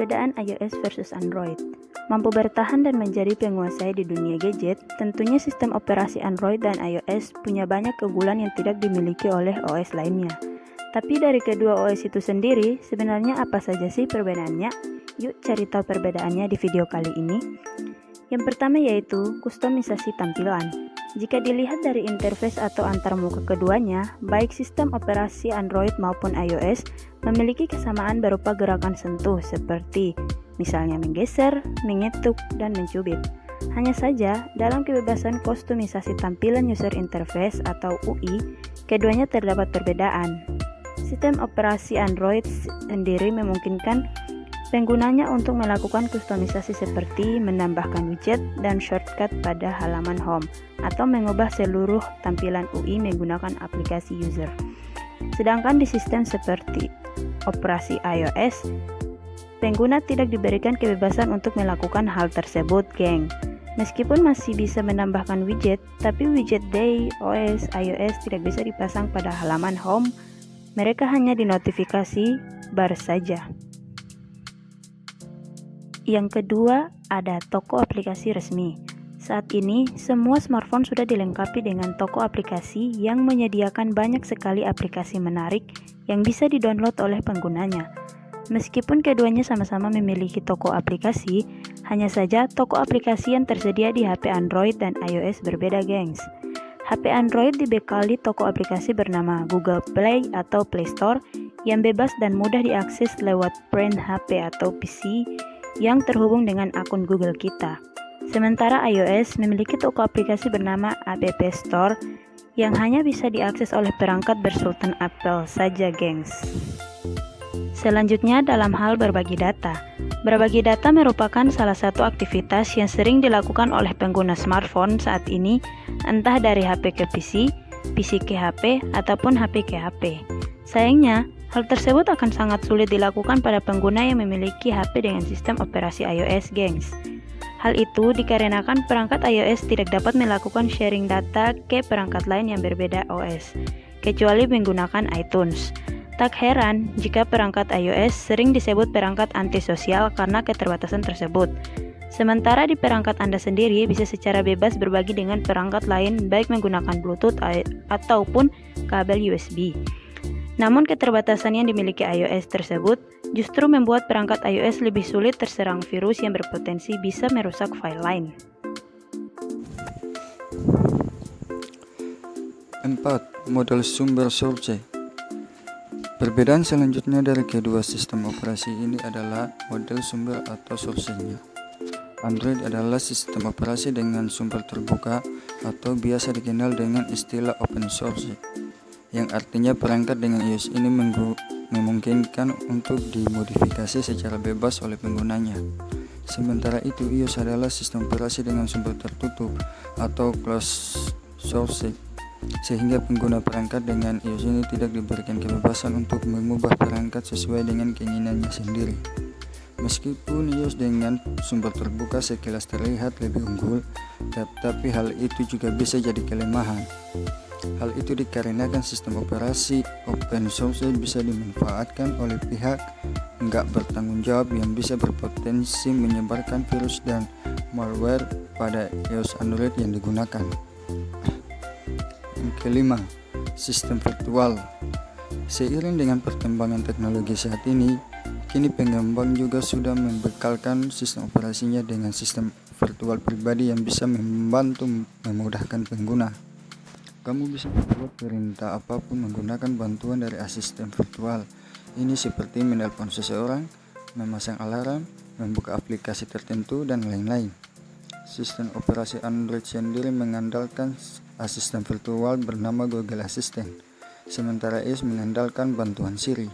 Perbedaan iOS versus Android. Mampu bertahan dan menjadi penguasai di dunia gadget, tentunya sistem operasi Android dan iOS punya banyak keunggulan yang tidak dimiliki oleh OS lainnya. Tapi dari kedua OS itu sendiri, sebenarnya apa saja sih perbedaannya? Yuk cari tahu perbedaannya di video kali ini. Yang pertama yaitu kustomisasi tampilan. Jika dilihat dari interface atau antarmuka keduanya, baik sistem operasi Android maupun iOS memiliki kesamaan berupa gerakan sentuh seperti misalnya menggeser, mengetuk, dan mencubit. Hanya saja, dalam kebebasan kustomisasi tampilan user interface atau UI, keduanya terdapat perbedaan. Sistem operasi Android sendiri memungkinkan penggunanya untuk melakukan kustomisasi seperti menambahkan widget dan shortcut pada halaman home atau mengubah seluruh tampilan UI menggunakan aplikasi user. Sedangkan di sistem seperti operasi iOS, pengguna tidak diberikan kebebasan untuk melakukan hal tersebut, geng. Meskipun masih bisa menambahkan widget, tapi widget dari OS iOS tidak bisa dipasang pada halaman home, mereka hanya di notifikasi bar saja. Yang kedua, ada toko aplikasi resmi. Saat ini, semua smartphone sudah dilengkapi dengan toko aplikasi yang menyediakan banyak sekali aplikasi menarik yang bisa didownload oleh penggunanya. Meskipun keduanya sama-sama memiliki toko aplikasi, hanya saja toko aplikasi yang tersedia di HP Android dan iOS berbeda, gengs. HP Android dibekali toko aplikasi bernama Google Play atau Play Store yang bebas dan mudah diakses lewat brand HP atau PC yang terhubung dengan akun Google kita. Sementara iOS memiliki toko aplikasi bernama App Store yang hanya bisa diakses oleh perangkat bersultan Apple saja, gengs. Selanjutnya dalam hal berbagi data. Berbagi data merupakan salah satu aktivitas yang sering dilakukan oleh pengguna smartphone saat ini, entah dari HP ke PC, PC ke HP, ataupun HP ke HP. Sayangnya, hal tersebut akan sangat sulit dilakukan pada pengguna yang memiliki HP dengan sistem operasi iOS, gengs. Hal itu dikarenakan perangkat iOS tidak dapat melakukan sharing data ke perangkat lain yang berbeda OS, kecuali menggunakan iTunes. Tak heran jika perangkat iOS sering disebut perangkat antisosial karena keterbatasan tersebut. Sementara di perangkat Anda sendiri bisa secara bebas berbagi dengan perangkat lain baik menggunakan Bluetooth ataupun kabel USB. Namun keterbatasan yang dimiliki iOS tersebut justru membuat perangkat iOS lebih sulit terserang virus yang berpotensi bisa merusak file lain. 4. Model sumber source. Perbedaan selanjutnya dari kedua sistem operasi ini adalah model sumber atau source-nya. Android adalah sistem operasi dengan sumber terbuka atau biasa dikenal dengan istilah open source, yang artinya perangkat dengan iOS ini memungkinkan untuk dimodifikasi secara bebas oleh penggunanya. Sementara itu, iOS adalah sistem operasi dengan sumber tertutup atau closed source, sehingga pengguna perangkat dengan iOS ini tidak diberikan kebebasan untuk mengubah perangkat sesuai dengan keinginannya sendiri. Meskipun iOS dengan sumber terbuka sekilas terlihat lebih unggul, tetapi hal itu juga bisa jadi kelemahan. Hal itu dikarenakan sistem operasi open source bisa dimanfaatkan oleh pihak nggak bertanggung jawab yang bisa berpotensi menyebarkan virus dan malware pada iOS Android yang digunakan. Yang kelima, sistem virtual. Seiring dengan perkembangan teknologi saat ini, kini pengembang juga sudah membekalkan sistem operasinya dengan sistem virtual pribadi yang bisa membantu memudahkan pengguna. Kamu bisa membuat perintah apapun menggunakan bantuan dari asisten virtual. Ini seperti menelpon seseorang, memasang alarm, membuka aplikasi tertentu, dan lain-lain. Sistem operasi Android sendiri mengandalkan asisten virtual bernama Google Assistant, sementara iOS mengandalkan bantuan Siri.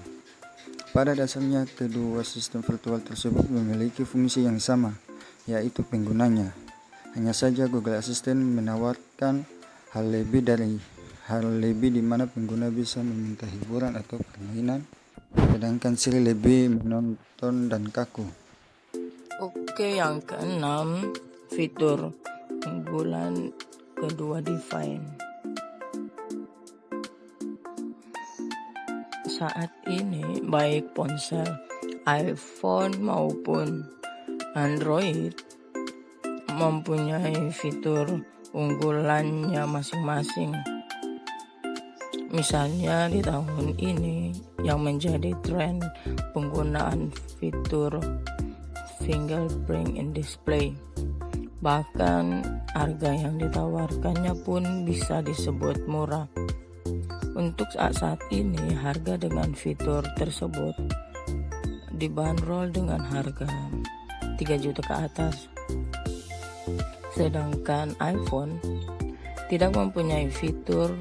Pada dasarnya, kedua sistem virtual tersebut memiliki fungsi yang sama, yaitu penggunanya. Hanya saja Google Assistant menawarkan hal lebih di mana pengguna bisa meminta hiburan atau permainan, sedangkan Siri lebih menonton dan kaku. Oke, yang keenam, fitur unggulan kedua Define. Saat ini baik ponsel iPhone maupun Android mempunyai fitur unggulannya masing-masing. Misalnya di tahun ini yang menjadi tren penggunaan fitur fingerprint in display. Bahkan harga yang ditawarkannya pun bisa disebut murah. Untuk saat ini harga dengan fitur tersebut dibanderol dengan harga 3 juta ke atas. Sedangkan iPhone tidak mempunyai fitur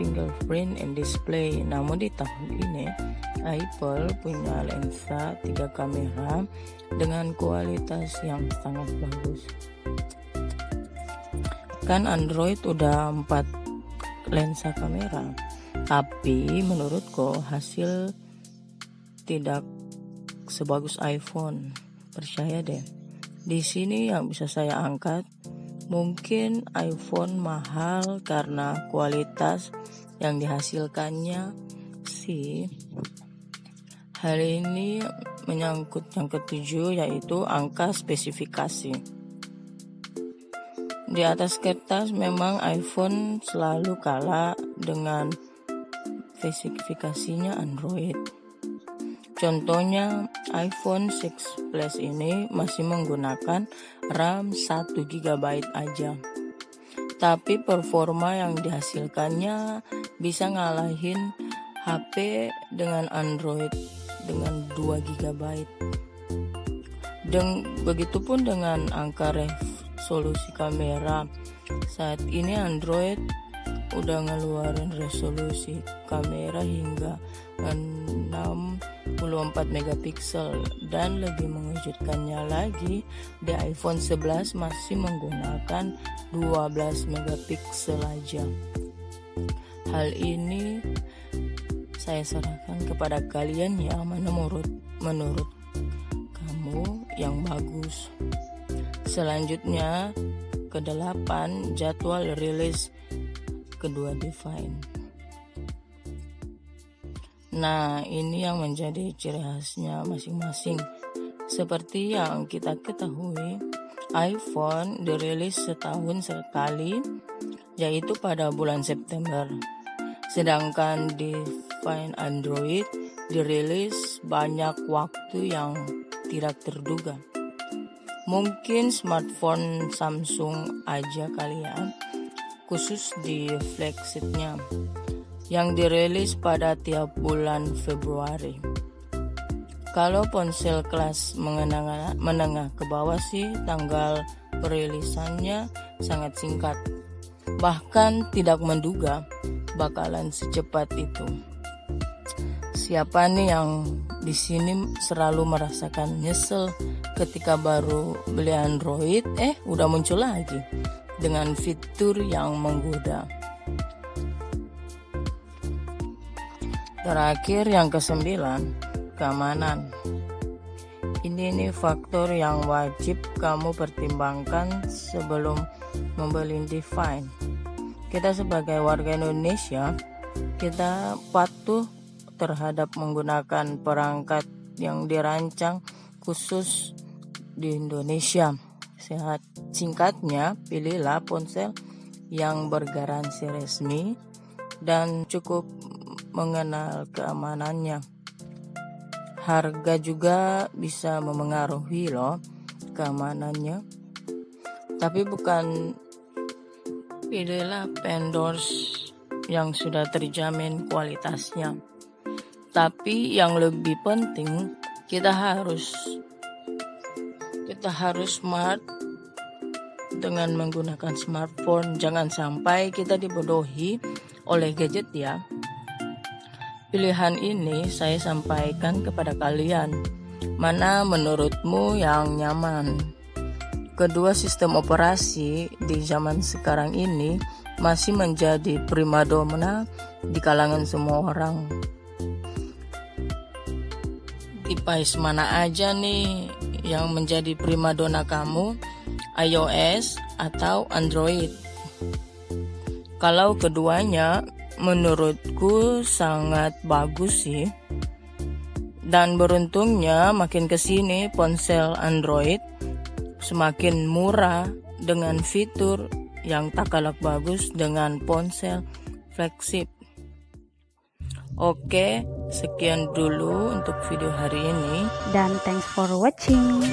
fingerprint and display. Namun di tahun ini Apple punya lensa 3 kamera dengan kualitas yang sangat bagus. Kan Android udah 4 lensa kamera, tapi menurutku hasil tidak sebagus iPhone. Percaya deh. Di sini yang bisa saya angkat, mungkin iPhone mahal karena kualitas yang dihasilkannya sih. Hal ini menyangkut yang ketujuh, yaitu angka spesifikasi. Di atas kertas memang iPhone selalu kalah dengan spesifikasinya Android. Contohnya iPhone 6 Plus ini masih menggunakan RAM 1 GB aja. Tapi performa yang dihasilkannya bisa ngalahin HP dengan Android dengan 2 GB. Dan begitupun dengan angka resolusi kamera. Saat ini Android udah ngeluarin resolusi kamera hingga 64 megapiksel, dan lebih mengejutkannya lagi di iPhone 11 masih menggunakan 12 megapiksel aja. Hal ini saya serahkan kepada kalian ya, mana menurut kamu yang bagus. Selanjutnya ke-8, jadwal rilis kedua device. Nah, ini yang menjadi ciri khasnya masing-masing. Seperti yang kita ketahui, iPhone dirilis setahun sekali, yaitu pada bulan September. Sedangkan device Android dirilis banyak waktu yang tidak terduga. Mungkin smartphone Samsung aja kali ya, khusus di flagshipnya yang dirilis pada tiap bulan Februari. Kalau ponsel kelas menengah ke bawah sih tanggal perilisannya sangat singkat. Bahkan tidak menduga bakalan secepat itu. Siapa nih yang di sini selalu merasakan nyesel ketika baru beli Android, udah muncul lagi dengan fitur yang menggoda. Terakhir yang ke-9, keamanan. Ini nih faktor yang wajib kamu pertimbangkan sebelum membeli device. Kita sebagai warga Indonesia, kita patuh terhadap menggunakan perangkat yang dirancang khusus di Indonesia. Singkatnya, pilihlah ponsel yang bergaransi resmi dan cukup mengenal keamanannya. Harga juga bisa memengaruhi loh keamanannya. Tapi bukan pilihlah vendors yang sudah terjamin kualitasnya. Tapi yang lebih penting kita harus smart dengan menggunakan smartphone. Jangan sampai kita dibodohi oleh gadget ya. Pilihan ini saya sampaikan kepada kalian. Mana menurutmu yang nyaman? Kedua sistem operasi di zaman sekarang ini masih menjadi primadona di kalangan semua orang. Device mana aja nih yang menjadi primadona kamu, iOS atau Android? Kalau keduanya menurutku sangat bagus sih. Dan beruntungnya makin kesini ponsel Android semakin murah dengan fitur yang tak kalah bagus dengan ponsel flagship. Oke, sekian dulu untuk video hari ini. Dan thanks for watching.